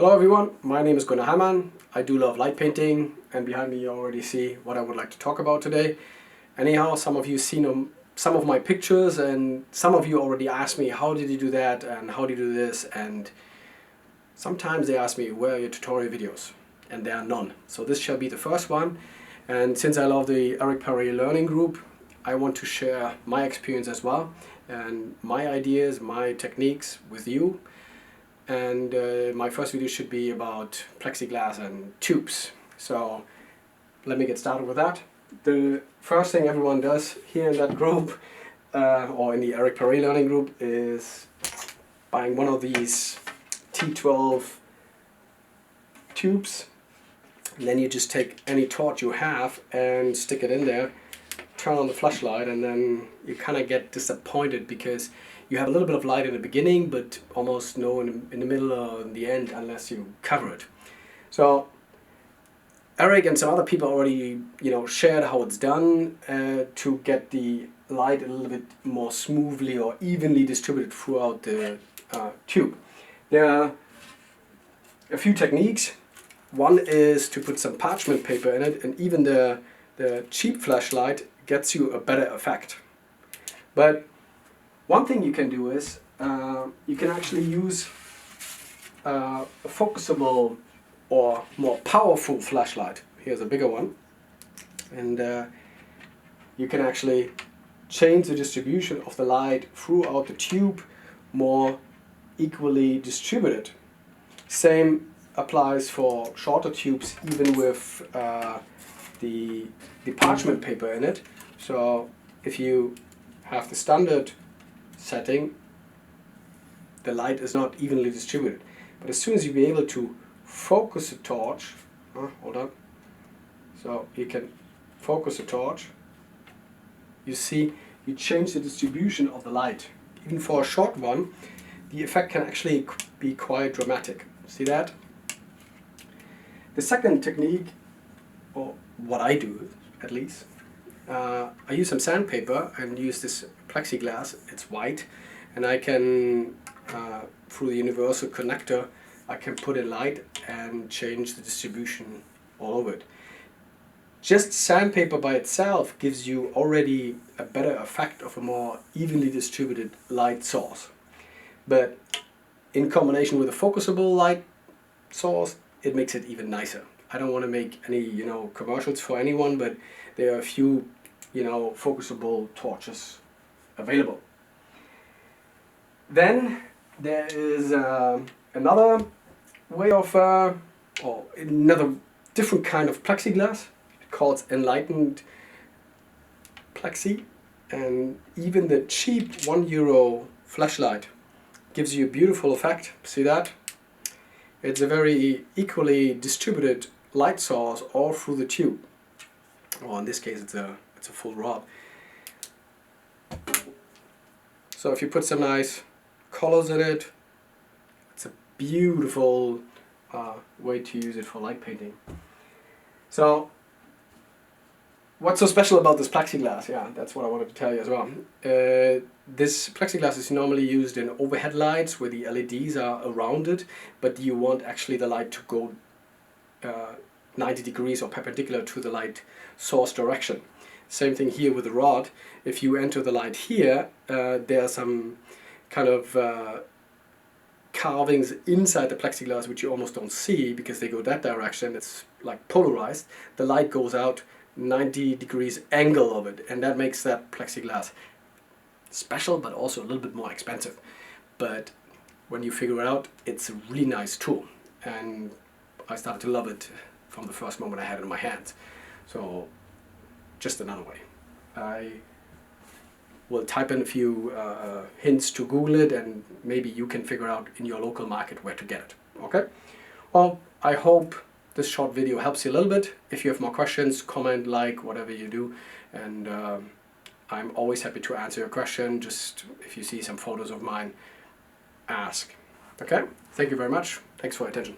Hello everyone, my name is Gunnar Hamann. I do love light painting, and behind me you already see what I would like to talk about today. Anyhow, some of you seen some of my pictures, and some of you already asked me how did you do that and how do you do this, and sometimes they ask me where are your tutorial videos, and there are none. So this shall be the first one, and since I love the Eric Perret learning group, I want to share my experience as well and my ideas, my techniques with you. And my first video should be about plexiglass and tubes. So let me get started with that. The first thing everyone does here in that group, or in the Eric Perret learning group, is buying one of these T12 tubes. And then you just take any torch you have and stick it in there, turn on the flashlight, and then you kind of get disappointed because you have a little bit of light in the beginning, but almost no in the middle or in the end unless you cover it. So Eric and some other people already, shared how it's done to get the light a little bit more smoothly or evenly distributed throughout the tube. There are a few techniques. One is to put some parchment paper in it, and even the cheap flashlight gets you a better effect. But one thing you can do is you can actually use a focusable or more powerful flashlight. Here's a bigger one, and you can actually change the distribution of the light throughout the tube, more equally distributed. Same applies for shorter tubes, even with the parchment paper in it. So if you have the standard setting, the light is not evenly distributed. But as soon as you be able to focus a torch, hold on, so you can focus a torch, you see you change the distribution of the light. Even for a short one, the effect can actually be quite dramatic. See that? The second technique, or what I do at least, I use some sandpaper and use this plexiglass. It's white, and I can, through the universal connector, I can put in light and change the distribution all over it. Just sandpaper by itself gives you already a better effect of a more evenly distributed light source. But in combination with a focusable light source, it makes it even nicer. I don't want to make any, commercials for anyone, but there are a few, focusable torches available. Then there is another way of, or another different kind of plexiglass called Endlighten Plexi, and even the cheap €1 flashlight gives you a beautiful effect. See that? It's a very equally distributed light source all through the tube. Or in this case, it's a full rod. So if you put some nice colors in it, it's a beautiful way to use it for light painting. So what's so special about this plexiglass? Yeah, that's what I wanted to tell you as well. This plexiglass is normally used in overhead lights where the LEDs are around it, but you want actually the light to go 90 degrees or perpendicular to the light source direction. Same thing here with the rod. If you enter the light here, there are some kind of carvings inside the plexiglass which you almost don't see because they go that direction. It's like polarized. The light goes out 90 degrees angle of it, and that makes that plexiglass special, but also a little bit more expensive. But when you figure it out, it's a really nice tool, and I started to love it from the first moment I had it in my hands. So just another way. I will type in a few hints to Google it, and maybe you can figure out in your local market where to get it. Okay? Well, I hope this short video helps you a little bit. If you have more questions, comment, like, whatever you do, and I'm always happy to answer your question. Just if you see some photos of mine, ask. Okay? Thank you very much. Thanks for your attention.